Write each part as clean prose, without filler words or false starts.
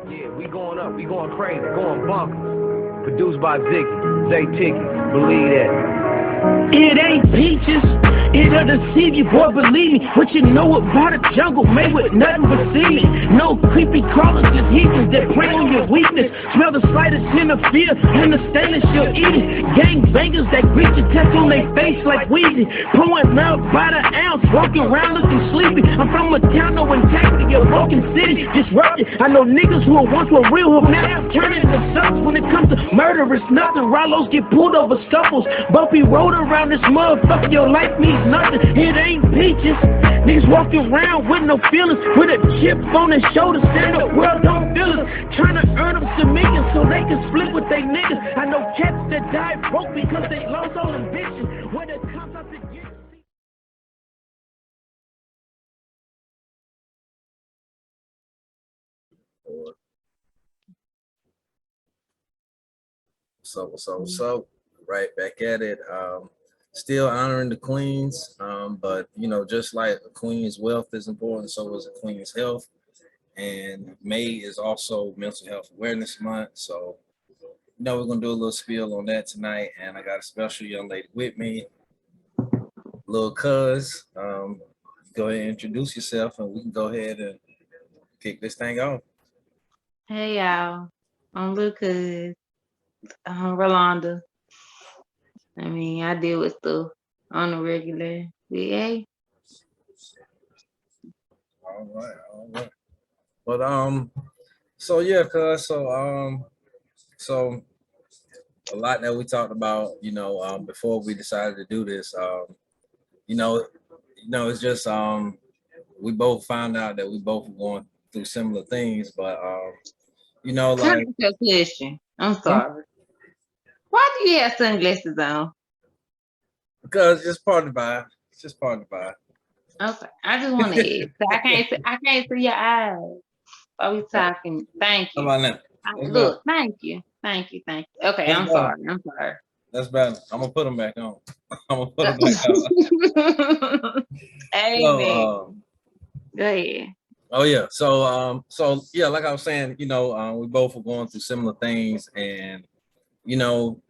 Yeah, we going up, we going crazy, going bonkers. Produced by Ziggy, Zay Ticky, believe that. It ain't peaches, it'll deceive you, boy, believe me. What you know about a jungle made with nothing but semen. No creepy crawlers, just heathens that prey on your weakness. Smell the slightest hint of fear, and the stainless you'll eat it. Gang bangers that greet your test on their face like Weezy. Pouring milk by the ounce, walking around looking sleepy. I'm from a town, no integrity, a broken city, disrupted. I know niggas who once were real, who now turning into sucks. When it comes to murder, it's nothing. Rallos get pulled over scuffles. Bumpy road around this motherfucker, your life means nothing. It ain't peaches. Niggas walking around with no feelings, with a chip on their shoulder, saying the world don't feel us. Trying to earn them some millions so they can split with they niggas. I know cats that died broke because they lost all ambition. When it comes out to get What's up? Right back at it. Still honoring the queens, but you know, just like a queen's wealth is important, so is a queen's health. And May is also Mental Health Awareness Month, so you know we're gonna do a little spiel on that tonight. And I got a special young lady with me, little cuz. Go ahead and introduce yourself, and we can go ahead and kick this thing off. Hey y'all, I'm Lucas. I'm Rolanda. I mean, I deal with stuff on the regular. Hey, All right. But so yeah, cuz so a lot that we talked about, you know, before we decided to do this, you know, it's just we both found out that we both were going through similar things, but you know, like your question. I'm sorry. Why do you have sunglasses on? because it's part of the vibe. It's just part of the vibe. Okay, I just want to ask. I can't see your eyes. Are we talking? Thank How you. about now? Look, thank you. Okay, I'm sorry. That's better. I'm gonna put them back on. I'm gonna put them back on. Amen. Go ahead. Oh yeah. So yeah, like I was saying, you know, we both were going through similar things, and you know,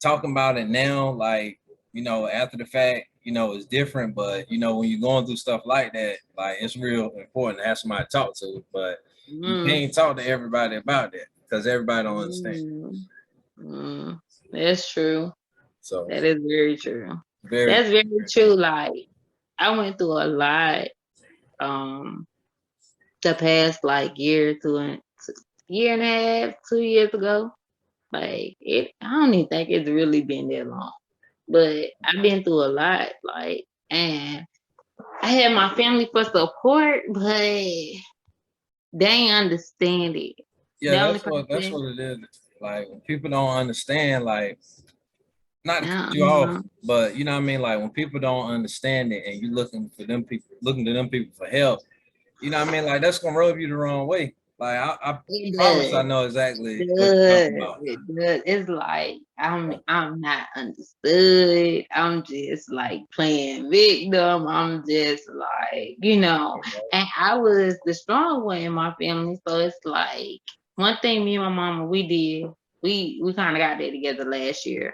talking about it now, like, you know, after the fact, you know, it's different, but you know, when you're going through stuff like that, like it's real important to have somebody to talk to, but you can't talk to everybody about that because everybody don't understand. That's true. So that is very true. very That's very true. Like I went through a lot the past like year and a half, 2 years ago. Like I don't even think it's really been that long. But I've been through a lot, like, and I had my family for support, but they ain't understand it. yeah, that's what it is. Like when people don't understand, like not to cut you off, but you know what I mean? Like when people don't understand it and you looking to them people for help, you know what I mean? Like that's gonna rub you the wrong way. Like I promise I know exactly what you're talking about. It does. It's like I'm not understood. I'm just like playing victim. I'm just like, and I was the strong one in my family. So it's like one thing me and my mama we did, we kind of got there together last year.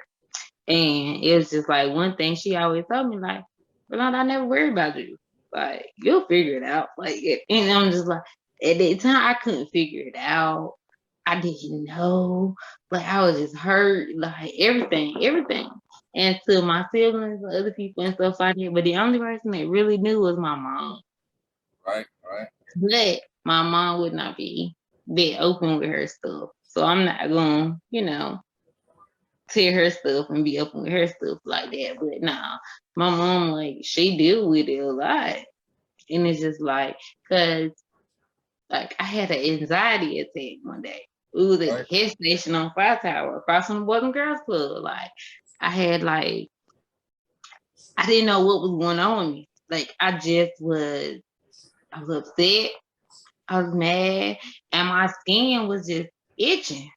And it was just like one thing she always told me, like, Rolanda, I never worry about you. Like, you'll figure it out. Like, and I'm just like, at that time, I couldn't figure it out. I didn't know. Like, I was just hurt. Like, everything. And to my siblings, other people and stuff like that. But the only person that really knew was my mom. Right. But my mom would not be that open with her stuff. So I'm not going to, tell her stuff and be open with her stuff like that. But nah, my mom, like, she deal with it a lot. And it's just like, cause like I had an anxiety attack one day. We was at the head station on Fire Tower across from the Boys and Girls Club. Like I had like, I didn't know what was going on with me. Like I was upset. I was mad and my skin was just itching.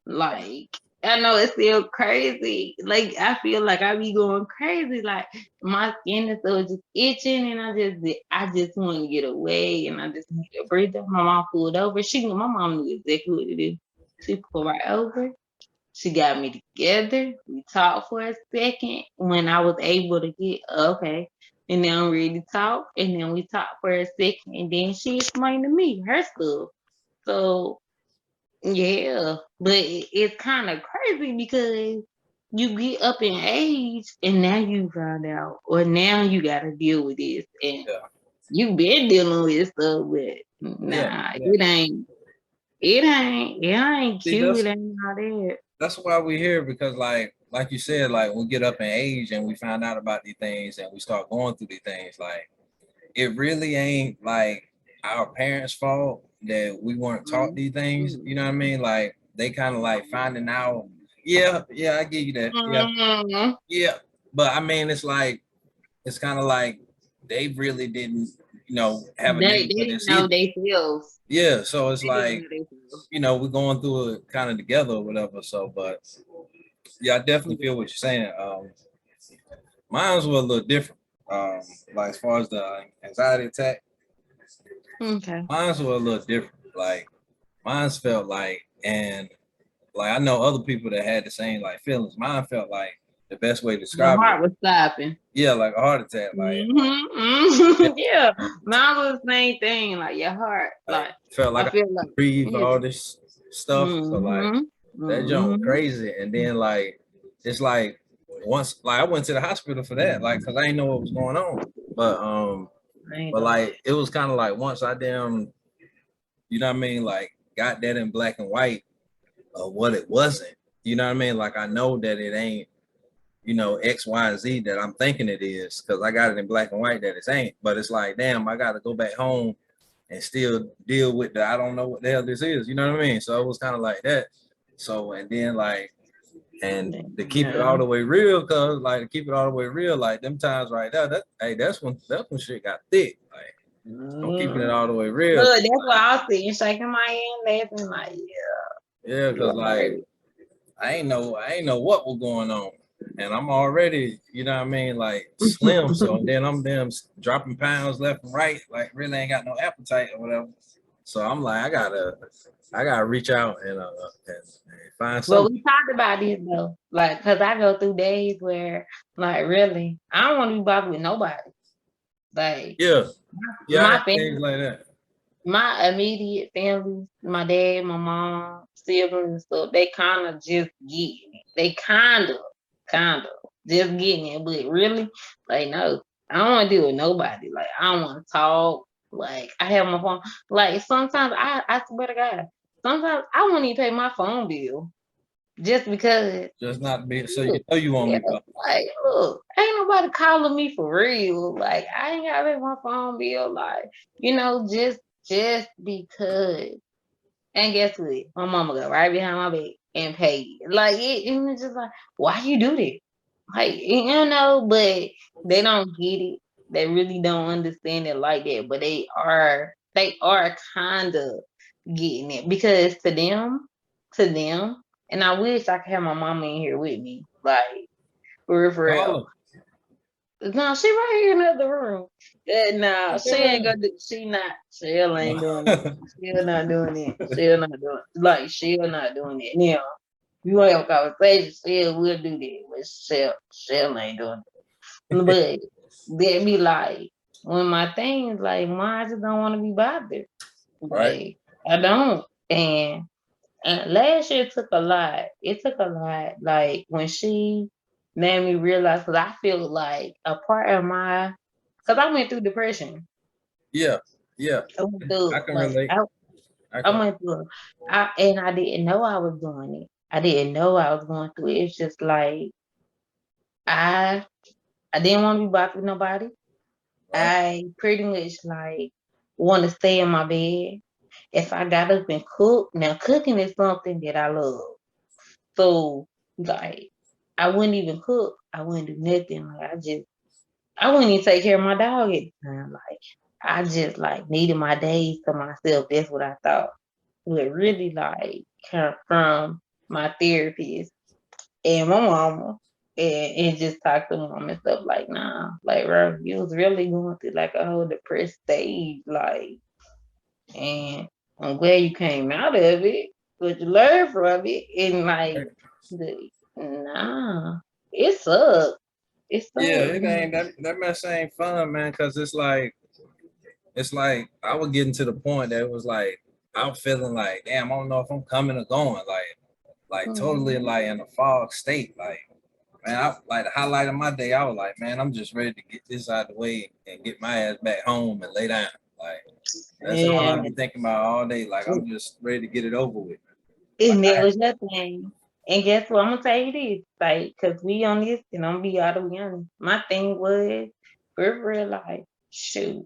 Like I know it's still crazy. Like I feel like I be going crazy. Like my skin is so just itching, and I just want to get away, and I just need to breathe. My mom pulled over. My mom knew exactly what to do. She pulled right over. She got me together. We talked for a second. When I was able to get okay, and then I'm ready to talk, and then we talked for a second, and then she explained to me her stuff. So yeah, but it's kind of crazy because you get up in age and now you find out, or now you got to deal with this, and Yeah, you've been dealing with stuff, but yeah, nah, yeah. it ain't See, cute, it ain't all that. that's why we're here because like you said, like we get up in age and we find out about these things and we start going through these things. Like it really ain't like our parents' fault that we weren't taught these things. You know what I mean? Like they kind of like finding out. Yeah, yeah, I give you that. Yeah, Mm-hmm. yeah. But I mean, it's kind of like they really didn't, have a They name for didn't this know either. themselves. Yeah, so it's They didn't like, know themselves. we're going through it kind of together or whatever. So, but yeah, I definitely feel what you're saying. Mine's were a little different. Like as far as the anxiety attack, Okay. mine's were a little different. Like mine's felt like, and like I know other people that had the same like feelings. Mine felt like the best way to Your describe it. heart was stopping. Yeah, like a heart attack. Yeah, Yeah, mine was the same thing. Like your heart, like like felt like I I feel like, breathe yeah. all this stuff. So like Mm-hmm. that jump Mm-hmm. crazy. And then like it's like once like I went to the hospital for that, like because I didn't know what was going on. But I ain't but gonna lie. like it was kind of like once I damn, you know what I mean, like got that in black and white of what it wasn't. You know what I mean? Like I know that it ain't, X, Y, and Z that I'm thinking it is because I got it in black and white that it ain't. But it's like, damn, I got to go back home and still deal with the I don't know what the hell this is. You know what I mean? So it was kind of like that. So and then like and to keep it Yeah. all the way real, cause like to keep it all the way real, like them times right there, that's when shit got thick. Like I'm keeping it Mm. all the way real. Look, that's why I was sitting shaking my hand, laughing like, Yeah, yeah, cause like right. I ain't know what was going on. And I'm already, you know what I mean, like slim. So then I'm damn dropping pounds left and right, like really ain't got no appetite or whatever. So I'm like, I gotta reach out and find Well, something. we talked about this though, like, cause I go through days where, like, really, I don't want to be bothered with nobody. Like, Yeah, yeah, I my got family, things like that. my immediate family, my dad, my mom, siblings and stuff, they kind of just getting it. They kind of just getting it. But really, like, no, I don't want to deal with nobody. Like, I don't want to talk. Like, I have my phone. Like, sometimes I swear to God, sometimes I won't even pay my phone bill just because. Just not be so Look, you won't yeah, be bothered. like, look, ain't nobody calling me for real. Like, I ain't got to pay my phone bill. Like, just because. And guess what? My mama go right behind my back and pay it. Like, and it's just like, why you do that? Like, but they don't get it. They really don't understand it like that. But they are kind of getting it because to them, and I wish I could have my mama in here with me. Like, for real. Call No, she right here in the other room. No, she ain't gonna do. She'll ain't doing it. them. She'll not doing it. She'll not doing it. Like she'll not doing it. Now, you want to have a conversation, she'll will do that, but she'll ain't doing it. But they be like, when my things like, mine, I just don't want to be bothered. Right? Like I don't. And last year took a lot. It took a lot. Like when she made me realize, because I feel like a part of because I went through depression. Yeah, yeah. I went I through can like relate. I, I I can. went through, and I didn't know I was doing it. I didn't know I was going through it. It's just like I I didn't want to be bothered with nobody. Right? I pretty much like want to stay in my bed. If I got up and cook, now cooking is something that I love. So like I wouldn't even cook. I wouldn't do nothing. Like I wouldn't even take care of my dog at the time. Like I just like needed my days to myself. That's what I thought. But really like from my therapist and my mama and just talk to mom and stuff like, nah, like, bro, you was really going through like a whole depressed stage, like, and I'm glad you came out of it, but you learned from it, and like, nah, it sucks. It Yeah, sucks. it ain't that mess ain't fun, man. Cause it's like I was getting to the point that it was like I'm feeling like, damn, I don't know if I'm coming or going, like totally like in a fog state, like. Man, I like the highlight of my day. I was like, man, I'm just ready to get this out of the way and get my ass back home and lay down. Like that's all I And be thinking about all day. Like I'm just ready to get it over with. and that was nothing. And guess what? I'm gonna tell you this, like, cause we on this, and I'm gonna be all the way honest. My thing was, for real life, shoot,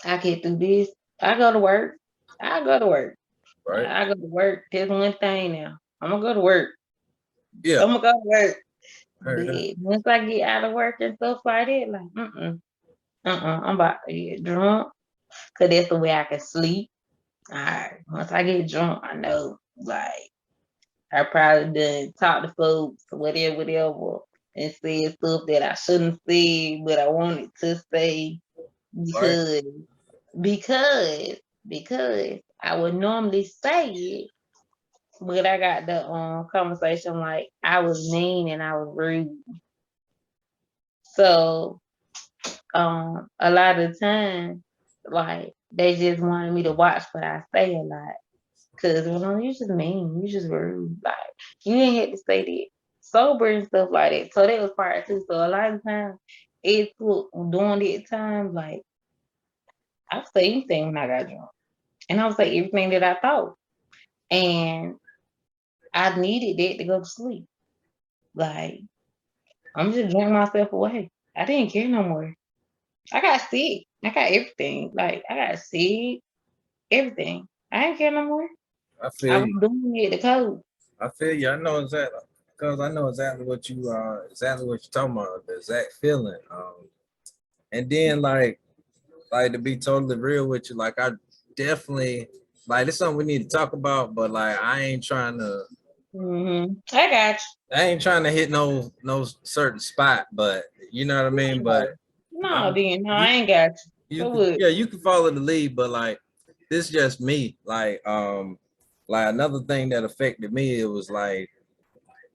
I get through this. I go to work. I go to work. Right? I go to work. There's one thing now. I'm gonna go to work. Yeah. I'm gonna go to work. Heard that. But once I get out of work and stuff like that, like, I'm about to get drunk, cause that's the way I can sleep. All right. Once I get drunk, I know, like, I probably done talk to folks, whatever, and said stuff that I shouldn't say, but I wanted to say Right? because because because I would normally say it, but I got the conversation like I was mean and I was rude. So a lot of time, like they just wanted me to watch what I say a lot. Cause you just mean, you just rude. Like you ain't had to say that. Sober and stuff like that. So that was part two. So a lot of times it's during that time, like I would say anything when I got drunk. And I would say everything that I thought. And I needed that to go to sleep. Like I'm just drinking myself away. I didn't care no more. I got sick. I got everything. Like I got sick, everything. I didn't care no more. I I feel was you. doing it the code. I feel you. I know exactly because I know exactly what you're talking about, the exact feeling. And then like to be totally real with you, like I definitely like it's something we need to talk about, but like I got I ain't trying to hit no certain spot, but you know what I mean. But you. No, I'm then no, I you ain't got you. you So could what? yeah you can follow the lead, but like this just me. Like another thing that affected me, it was like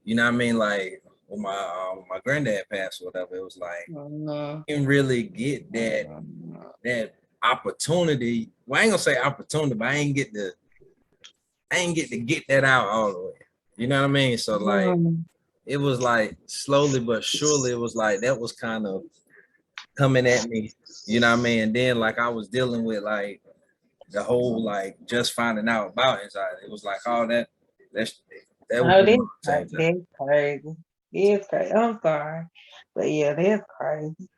you know what I mean. Like when my granddad passed or whatever, it was like No. didn't really get that opportunity. Well, I ain't gonna say opportunity, but I ain't get that out all the way. You know what I mean? So like it was like slowly but surely it was like that was kind of coming at me, you know what I mean? And then like I was dealing with like the whole like just finding out about anxiety. It was like all that's that was Oh, going on at the same time. that's crazy. That's crazy. I'm sorry. But yeah, that's crazy.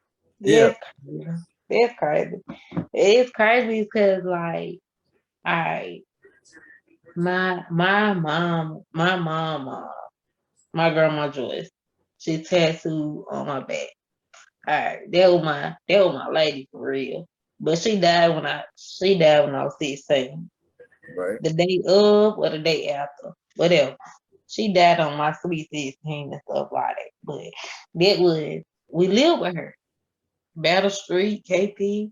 Yeah, That's crazy. That's crazy. It's crazy because like I my grandma Joyce, she tattooed on my back. All right, that was my lady for real. But she died when I was 16. right, The day of or the day after, whatever. She died on my sweet 16 and stuff like that. But that was we lived with her. Battle Street, KP.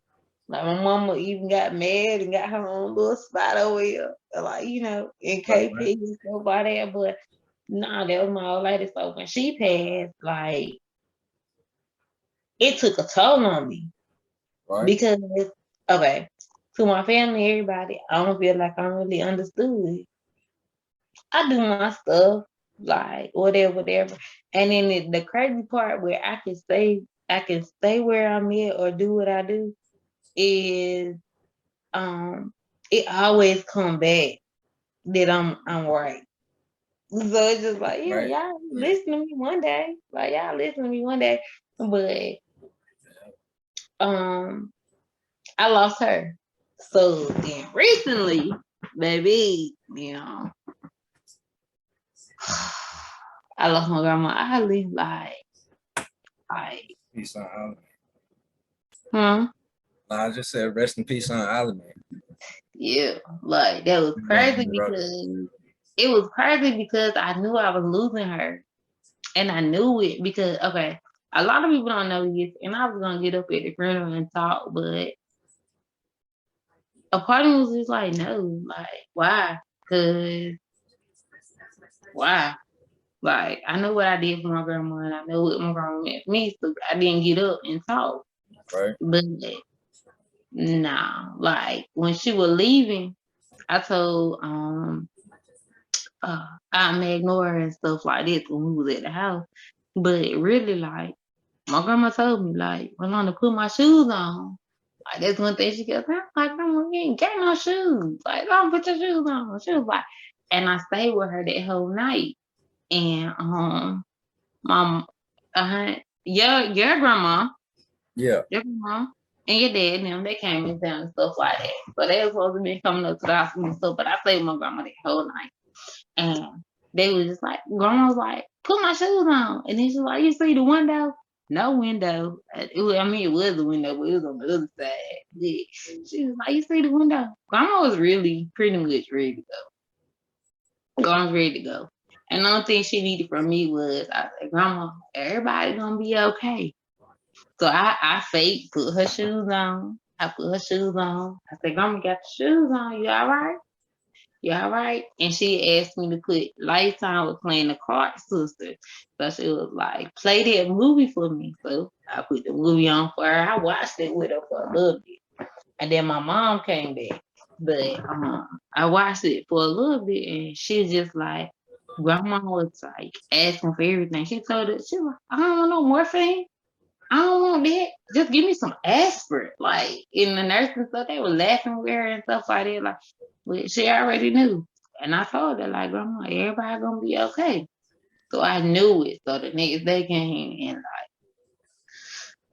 Like my mama even got mad and got her own little spot over here. Like, in right, KP and stuff like that. But nah, that was my old lady. So when she passed, like it took a toll on me. right, Because okay, to my family, everybody, I don't feel like I'm really understood. I do my stuff, like whatever. And then the crazy part where I can stay where I'm at or do what I do is um it always come back that I'm right. So it's just like, yeah, right. y'all Yeah, listen to me one day. Like y'all listen to me one day. But um I lost her. So then recently, baby, I lost my grandma. I live like, peace on Island. huh? Nah, I just said rest in peace on Island, man. Yeah, like that was Been going crazy on the road. because it was crazy because I knew I was losing her. And I knew it because, okay, a lot of people don't know this, and I was going to get up at the funeral and talk, but a part of me was just like, no, like, why? Because, why? Like, I know what I did for my grandma, and I know what my grandma meant for me, so I didn't get up and talk. Right. But, nah, like, when she was leaving, I told, I may ignore her and stuff like this when we was at the house. But really, like, my grandma told me, like, Rolanda, put my shoes on. Like, that's one thing she kept saying. Like, Grandma, you ain't got no shoes. Like, don't put your shoes on. She was like, and I stayed with her that whole night. And my your grandma, Yeah. your grandma, and your dad and them, they came in town and stuff like that. So they was supposed to be coming up to the hospital and stuff, but I stayed with my grandma that whole night. And they was just like, Grandma was like, put my shoes on. And then she's like, you see the window? No window. I mean, it was a window, but it was on the other side. Yeah. She was like, you see the window? Grandma was really pretty much ready to go. Grandma was ready to go. And the only thing she needed from me was, I said, Grandma, everybody gonna be okay. So I fake put her shoes on. I put her shoes on. I said, Grandma got the shoes on. You all right? You all right? And she asked me to put Lifetime was playing the Clark Sisters. So she was like, play that movie for me. So I put the movie on for her. I watched it with her for a little bit. And then my mom came back. But I watched it for a little bit and she just like, Grandma was like asking for everything. She told her, she was like, I don't want no morphine. I don't want that. Just give me some aspirin. Like in the nursing stuff, they were laughing with her and stuff like that. Like, but she already knew. And I told her, like, Grandma, everybody gonna be okay. So I knew it. So the next day came and like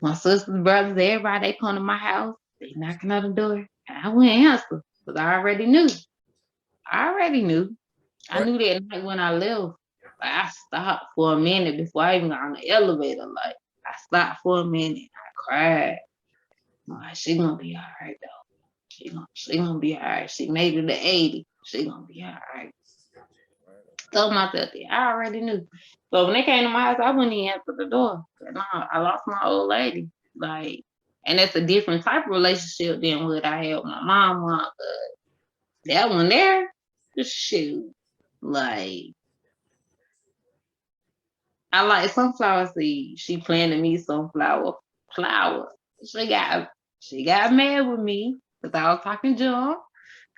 my sisters, brothers, everybody, they come to my house, they knocking on the door. And I went and answer. Because I already knew. I already knew. I Right. knew that night when I left. Like, I stopped for a minute before I even got on the elevator. Like I stopped for a minute. I cried. I'm like, she gonna be all right though. She gonna be all right. She made it to 80. She gonna be all right. Told myself that. I already knew. So when they came to my house, I wouldn't even answer the door. No, I lost my old lady. Like, and that's a different type of relationship than what I had with my mom. That one there, shoot. Like, I like sunflower seeds. She planted me sunflower flowers. She got mad with me because I was talking junk.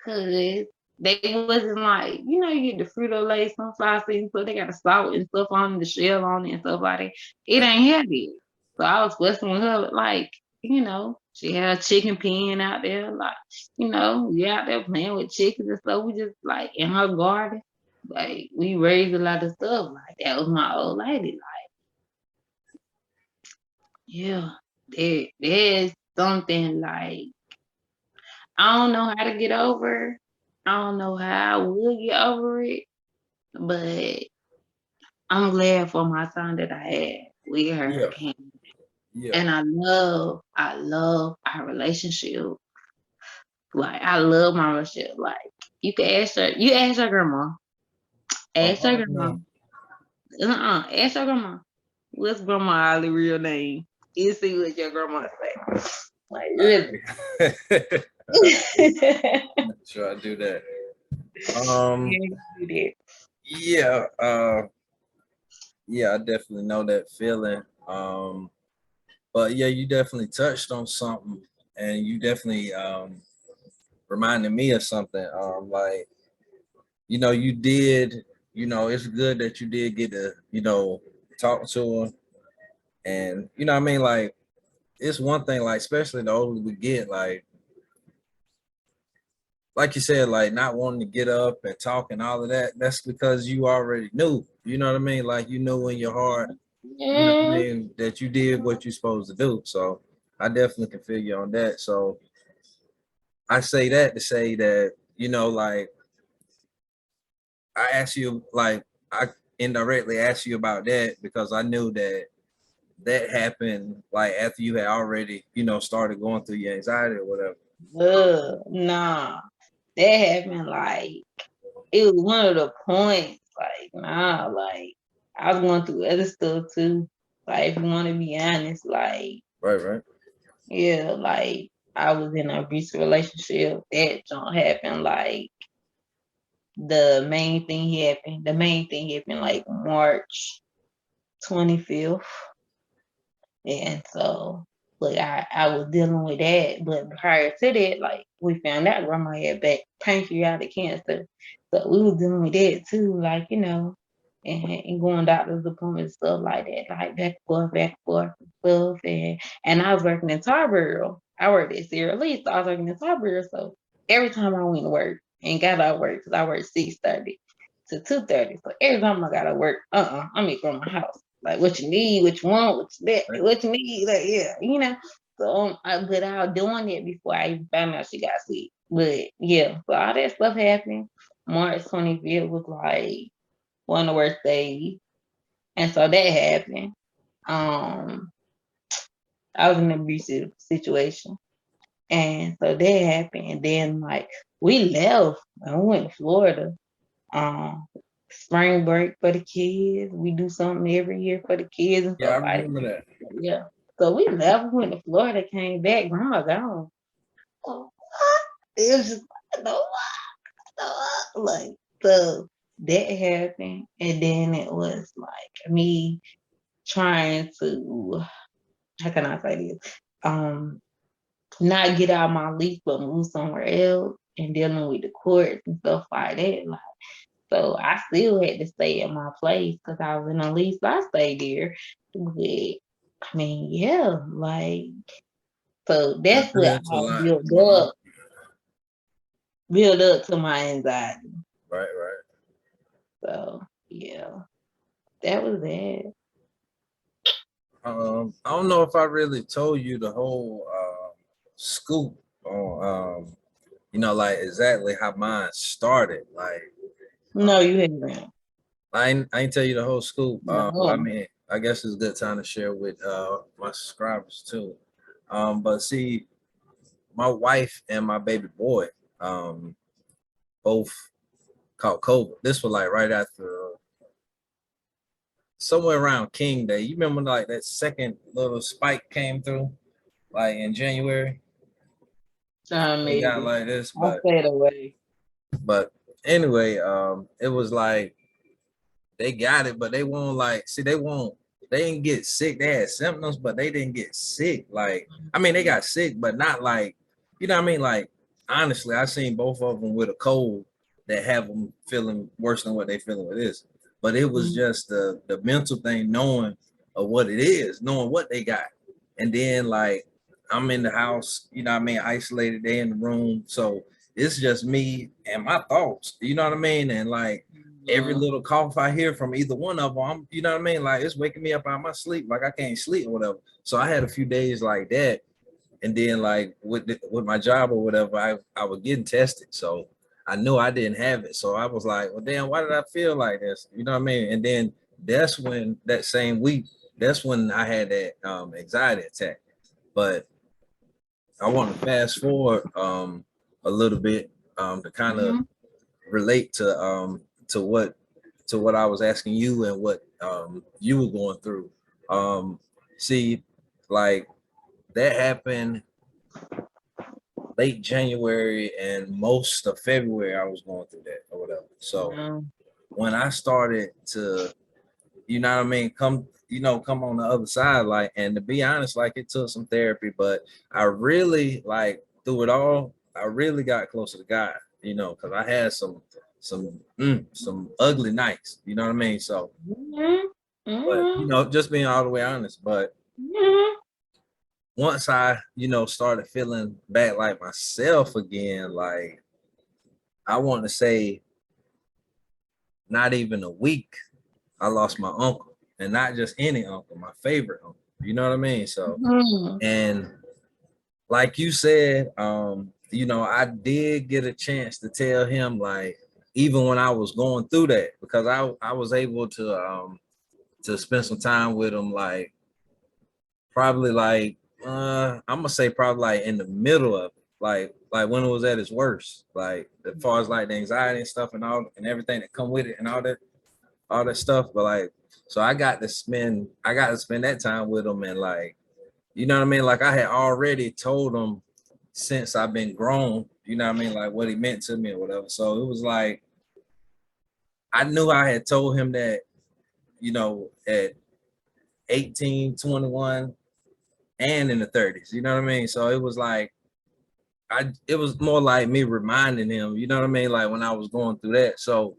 Cause they wasn't like, you get the Frito Lay sunflower seeds, so they got the salt and stuff on the shell on it and stuff like that. It ain't heavy. So I was fussing with her like, she had a chicken pen out there, like, we out there playing with chickens and stuff. We just like in her garden. Like we raised a lot of stuff. Like that was my old lady. Like, yeah, there's something like I don't know how to get over. I don't know how I would get over it, but I'm glad for my time that I had with her. Yeah. Yeah. And I love our relationship. Like I love my relationship. Like you ask your grandma. Ask your grandma. No. Ask your grandma. What's Grandma Ollie's real name? You see what your grandma say. Like really. Sure, I do that. Yeah, Yeah, I definitely know that feeling. But yeah, you definitely touched on something, and you definitely reminded me of something. Like you did. It's good that you did get to talk to her, and what I mean, like it's one thing, like especially the older we get, like you said, like not wanting to get up and talk and all of that. That's because you already knew. You know what I mean? Like you knew in your heart, you know what I mean, that you did what you're supposed to do. So I definitely can feel you on that. So I say that to say that, like I asked you, like I indirectly asked you about that because I knew that happened like after you had already, started going through your anxiety or whatever. nah. That happened like it was one of the points. Like, nah, like I was going through other stuff too. Like, if you want to be honest, like, Right. yeah, like I was in an abusive relationship. That don't happen. Like, the main thing happened like March 25th. And so, like, I was dealing with that. But prior to that, like, we found out grandma had pancreatic cancer. So we was dealing with that too, like, and going doctor's appointments, stuff like that, like back and forth and stuff. And I was working in Tarboro. I worked at Sierra Lease, so I was working in Tarboro. So every time I went to work and got out of work, because I worked 6:30 to 2:30. So every time I got to work, I'm in from my house. Like, what you need, what you want, what you need, like, yeah, So but I was doing it before I even found out she got sick. But yeah, so all that stuff happened. March 25th was like one of the worst days. And so that happened. I was in an abusive situation. And so that happened. And then like we left and we went to Florida. Um Spring break for the kids. We do something every year for the kids and Yeah, I stuff like remember that. that. Yeah. So we left, we went to Florida, came back, grandma gone. Oh, it was just like, no, like, so that happened. And then it was like me trying to, how can I say this? Not get out my lease, but move somewhere else and dealing with the courts and stuff like that. Like, so I still had to stay at my place because I was in a lease. So I stayed there. But I mean, yeah, like, so That that's what it's a I lot going on. build up to my anxiety. Right. So yeah, that was it. I don't know if I really told you the whole scoop on like exactly how mine started. Like No, you haven't. I ain't tell you the whole scoop. I No. mean, I guess it's a good time to share with my subscribers too. But see, my wife and my baby boy um both caught COVID. This was like right after somewhere around King Day. You remember like that second little spike came through, like in January. They got Maybe. like this, I stayed away. but anyway, it was like they got it, but they won't like see they didn't get sick. They had symptoms, but they didn't get sick. Like, I mean, they got sick, but not like, you know what I mean? Like, honestly, I seen both of them with a cold that have them feeling worse than what they feeling with this. But it was Mhm. just the mental thing, knowing of what it is, knowing what they got. And then like I'm in the house, you know what I mean, isolated, they in the room. So it's just me and my thoughts, you know what I mean? And like every little cough I hear from either one of them, you know what I mean? Like it's waking me up out of my sleep, like I can't sleep or whatever. So I had a few days like that, and then like with my job or whatever, I was getting tested, so I knew I didn't have it. So I was like, well, damn, why did I feel like this? You know what I mean? And then that's when that same week, that's when I had that anxiety attack. But I want to fast forward a little bit to kind of Mhm. relate to what I was asking you and what you were going through. See, like that happened late January and most of February. I was going through that or whatever. So Mhm. when I started to, you know what I mean, come on the other side, like, and to be honest, like it took some therapy, but I really like through it all, I really got closer to God, because I had some ugly nights, you know what I mean? So, Mhm. but Mhm. just being all the way honest, but Mhm. once I, started feeling back like myself again, like I want to say not even a week, I lost my uncle, and not just any uncle, my favorite uncle. You know what I mean? So, Mhm. and like you said, I did get a chance to tell him, like, even when I was going through that, because I was able to spend some time with him, like probably like I'm gonna say probably like in the middle of it. like when it was at its worst, like as far as like the anxiety and stuff and all and everything that come with it and all that stuff. But like, so I got to spend that time with him and like, you know what I mean? Like I had already told him since I've been grown, you know what I mean? Like what he meant to me or whatever. So it was like, I knew I had told him that, you know, at 18, 21 and in the 30s, you know what I mean? So it was like, it was more like me reminding him, you know what I mean? Like when I was going through that. So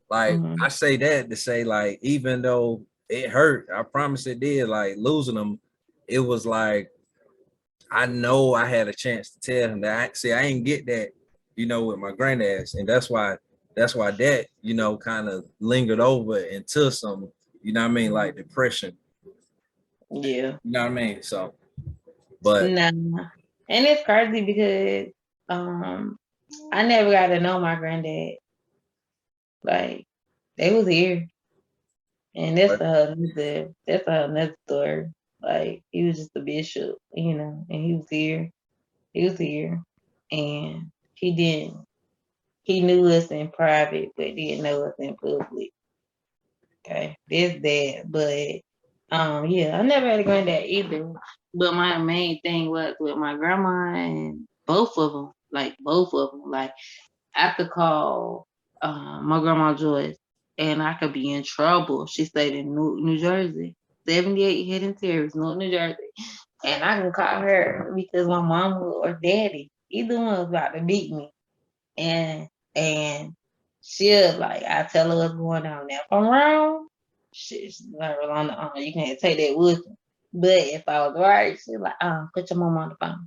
like, I say that to say like, even though it hurt, I promise it did, like losing him, it was like, I know I had a chance to tell him that I ain't get that, you know, with my grandads. And that's why that, you know, kind of lingered over into some, you know what I mean, like depression. Yeah. You know what I mean? So, but Nah. And it's crazy because I never got to know my granddad. Like they was here. And that's another story. Like he was just a bishop, you know, and he was here. He was here. And he knew us in private, but didn't know us in public. Okay. That's that. But yeah, I never had a granddad either. But my main thing was with my grandma and both of them. Like I could call my grandma Joyce and I could be in trouble. She stayed in New Jersey, 78 Hidden Terrace, Newark, New Jersey. And I can call her because my mama or daddy, either one was about to beat me. And she'll like I tell her what's going on. Now if I'm wrong, she's like on the you can't take that with me. But if I was right, she's like, put your mama on the phone.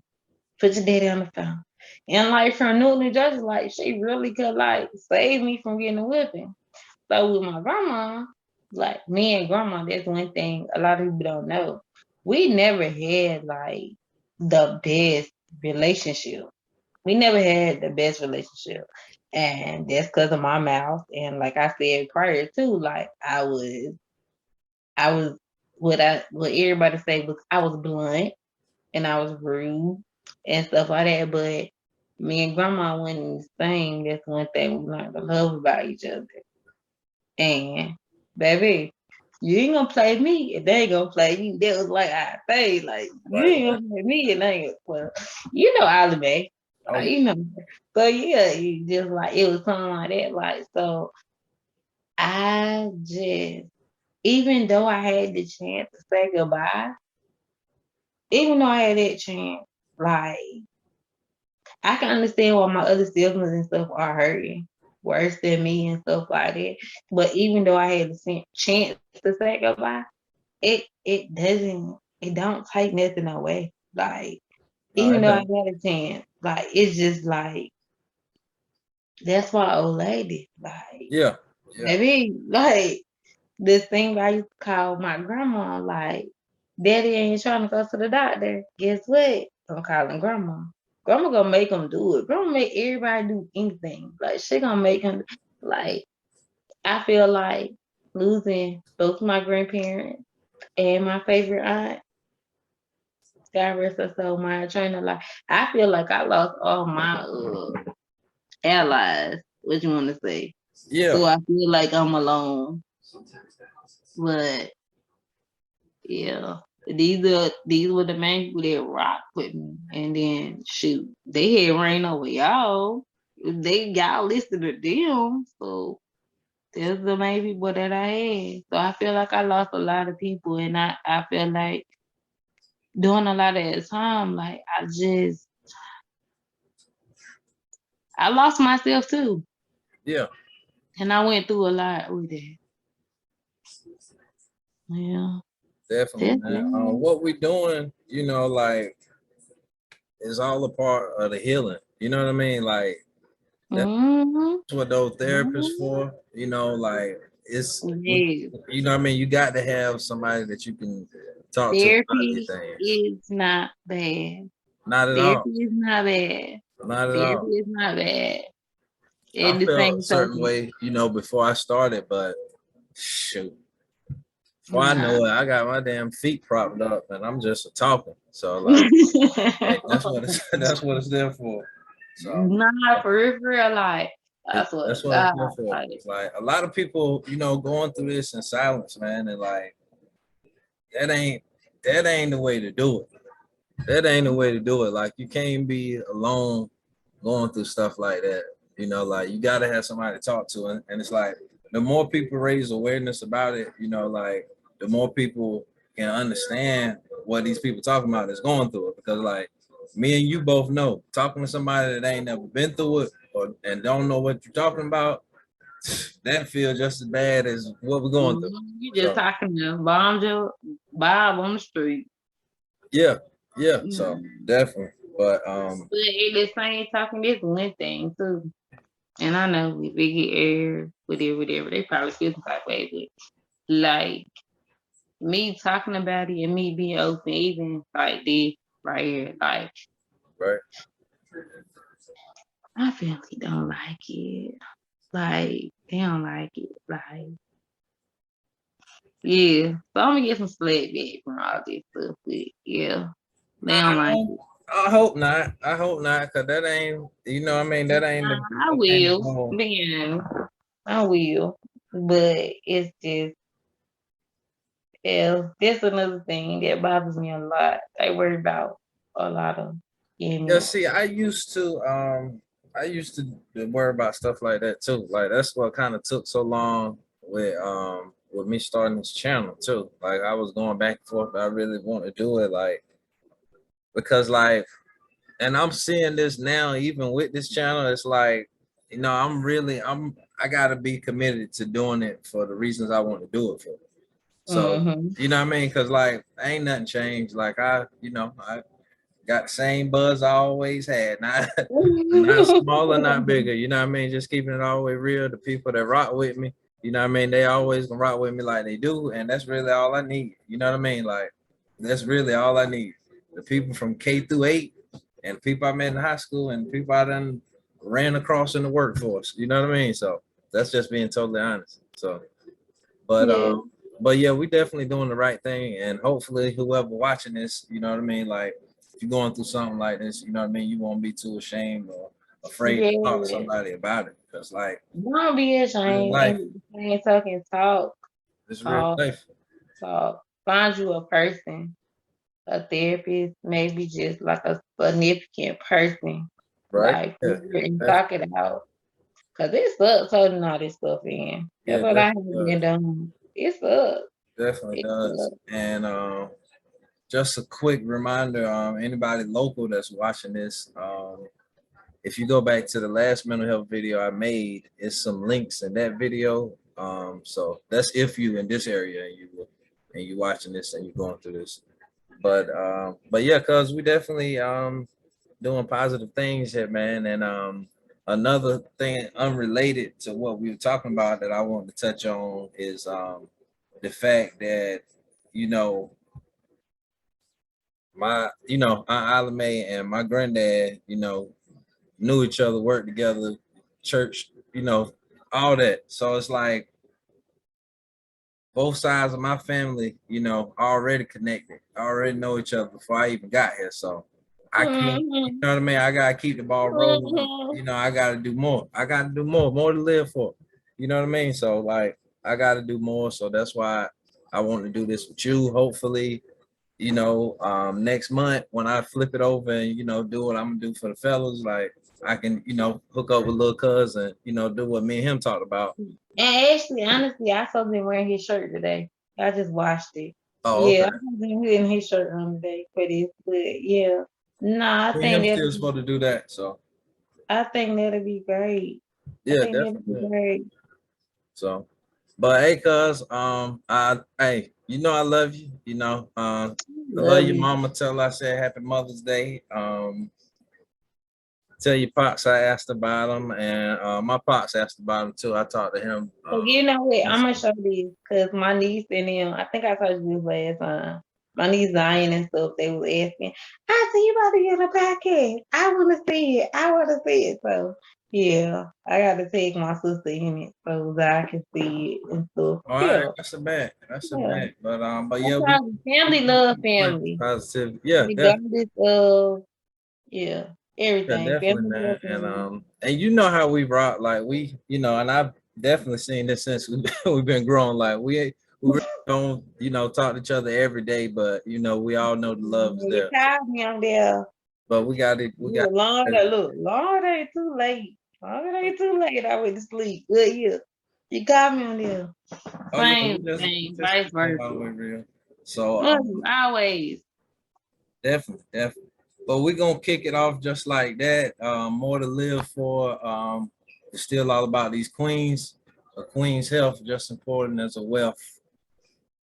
Put your daddy on the phone. And like from New Jersey, like she really could like save me from getting a whipping. So with my grandma, like me and grandma, that's one thing a lot of people don't know. We never had like the best relationship. We never had the best relationship. And that's because of my mouth. And like I said prior to, like I was what everybody say was I was blunt and I was rude and stuff like that. But me and grandma wasn't the same. That's one thing we learned to love about each other. And baby, you ain't gonna play me and they ain't gonna play you. That was like I say, like you ain't gonna play me and they ain't well, you know Alabama. Like, you know. So yeah, you just like it was something like that. Like so I just even though I had the chance to say goodbye, even though I had that chance, like I can understand why my other siblings and stuff are hurting worse than me and stuff like that. But even though I had the chance to say goodbye, it don't take nothing away. Like even though I had a chance, like it's just like that's why old lady, like yeah. maybe like this thing I used to call my grandma, like daddy ain't trying to go to the doctor. Guess what? I'm calling grandma. Grandma gonna make them do it. Grandma make everybody do anything. Like she gonna make them like I feel like losing both my grandparents and my favorite aunt. God rest her soul, my trainer. Like I feel like I lost all my allies. What you want to say? Yeah. So I feel like I'm alone. But yeah, these were the main people that rock with me. And then shoot, they had rain over y'all. Y'all listened to them. So there's the main people that I had. So I feel like I lost a lot of people and I feel like doing a lot of that time, like I lost myself too. Yeah. And I went through a lot with it. Yeah. Definitely, man. What we doing, you know, like is all a part of the healing. You know what I mean? Like that's what those therapists for. You know, like it's Yeah. you know what I mean. You got to have somebody that you can talk to about these Therapy things. is not bad. Not at all. Therapy is not bad. Not at Therapy all. is not bad. I And the felt a same certain token. way, you know, before I started, but shoot, Well, I know it. I got my damn feet propped up, and I'm just a talking. So like, hey, that's what it's that's what it's there for. So Nah, for real, like that's that's what what it's God there for. like. It's like a lot of people, going through this in silence, man, and like that ain't that ain't the way to do it. That ain't the way to do it. Like you can't be alone going through stuff like that. Like you gotta have somebody to talk to, and it's like the more people raise awareness about it, like the more people can understand what these people talking about is going through it. Because like me and you both know, talking to somebody that ain't never been through it and don't know what you're talking about, that feels just as bad as what we're going through. You just So talking to Bob on the street. yeah, yeah. So Mm. definitely, but But at the same talking, this one thing too. And I know if they get air, whatever, they probably feel the type way, but like me talking about it and me being open, even like this right here, like right. my family don't like it. Like they don't like it. Like yeah, so I'm gonna get some slack back from all this stuff, but yeah, they don't like it. I hope not. I hope not, cause that ain't, what I mean, that ain't the, I that ain't the will, goal. man, I will, but it's just yeah, that's another thing that bothers me a lot. I worry about a lot of Yeah, image. see, I used to worry about stuff like that too. Like that's what kind of took so long with me starting this channel too. Like I was going back and forth, but I really want to do it, like because like, and I'm seeing this now, even with this channel, it's like, I gotta be committed to doing it for the reasons I want to do it for. So, Mm-hmm. you know what I mean? Cause like ain't nothing changed. Like I got the same buzz I always had. Not smaller, not bigger. You know what I mean? Just keeping it all the way real. The people that rock with me, you know what I mean? They always gonna rock with me like they do. And that's really all I need. You know what I mean? Like that's really all I need. The people from K through 8 and the people I met in high school and the people I done ran across in the workforce. You know what I mean? So that's just being totally honest. So but Yeah, but yeah, we definitely doing the right thing, and hopefully, whoever watching this, you know what I mean. Like, if you're going through something like this, you know what I mean. You won't be too ashamed or afraid to talk to yeah. somebody about it, because like Don't be real ashamed life, and ain't talking, it's real talk, life, talk. Find you a person, a therapist, maybe just like a significant person, right? like Yeah, and def- talk it out. Cause it sucks holding all this stuff in. yeah, That's what I have definitely been does, doing. It sucks. definitely It does. sucks. And just a quick reminder, anybody local that's watching this, if you go back to the last mental health video I made, it's some links in that video. So that's if you in this area and you watching this and you going through this. But yeah, cause we definitely doing positive things here, man. And another thing unrelated to what we were talking about that I want to touch on is the fact that you know Aunt Alame and my granddad, knew each other, worked together, church, all that. So it's like both sides of my family, already connected, already know each other before I even got here. So I can't, you Mhm. know what I mean? I gotta keep the ball rolling. Mhm. I gotta do more. I gotta do more to live for. You know what I mean? So like I gotta do more. So that's why I want to do this with you. Hopefully, next month when I flip it over and do what I'm gonna do for the fellas, like I can hook up with little cousin, do what me and him talked about. And actually, honestly, I saw him wearing his shirt today. I just watched it. Oh, Yeah, okay. I saw him in his shirt on today for this. But yeah, nah, Me and him still supposed to do that. So I think that'll be great. I yeah, think that'll be definitely. great. So, but hey, cuz, I love you. I love Love your you. mama. Tell her I said Happy Mother's Day. Tell your pops I asked about him, and my pops asked about him too. I talked to him. So you know what? I'm gonna show this because my niece and them. I think I told you this last time. My niece Zion and stuff. They was asking. I see you about to get a podcast. I want to see it. I want to see it. So Yeah, I got to take my sister in it so that I can see it and stuff. All right, Yeah, that's a bet. That's a yeah. bet. But That's yeah, how family love we family, positive. Yeah, definitely. regardless of yeah Yeah, everything. definitely, Family man. love family. And you know how we rock, like we, and I've definitely seen this since we've been growing. Like we really don't, talk to each other every day, but we all know the love is You there. called me on there. But we got it. We got. Look, Lord ain't too late. Lord ain't too late. I went to sleep. Good year. You got me on there. Oh yeah, Same we thing, just vice all versa. the way real. So Love you always. definitely, definitely. But we're gonna kick it off just like that. More to live for. It's still all about these queens. A queen's health just important as a wealth.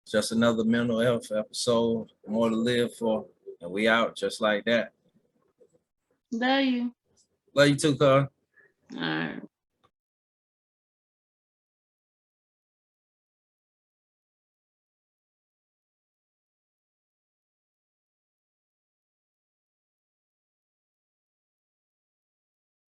Just another mental health episode. More to live for, and we out just like that. Love you. Love you too, Carl. All right.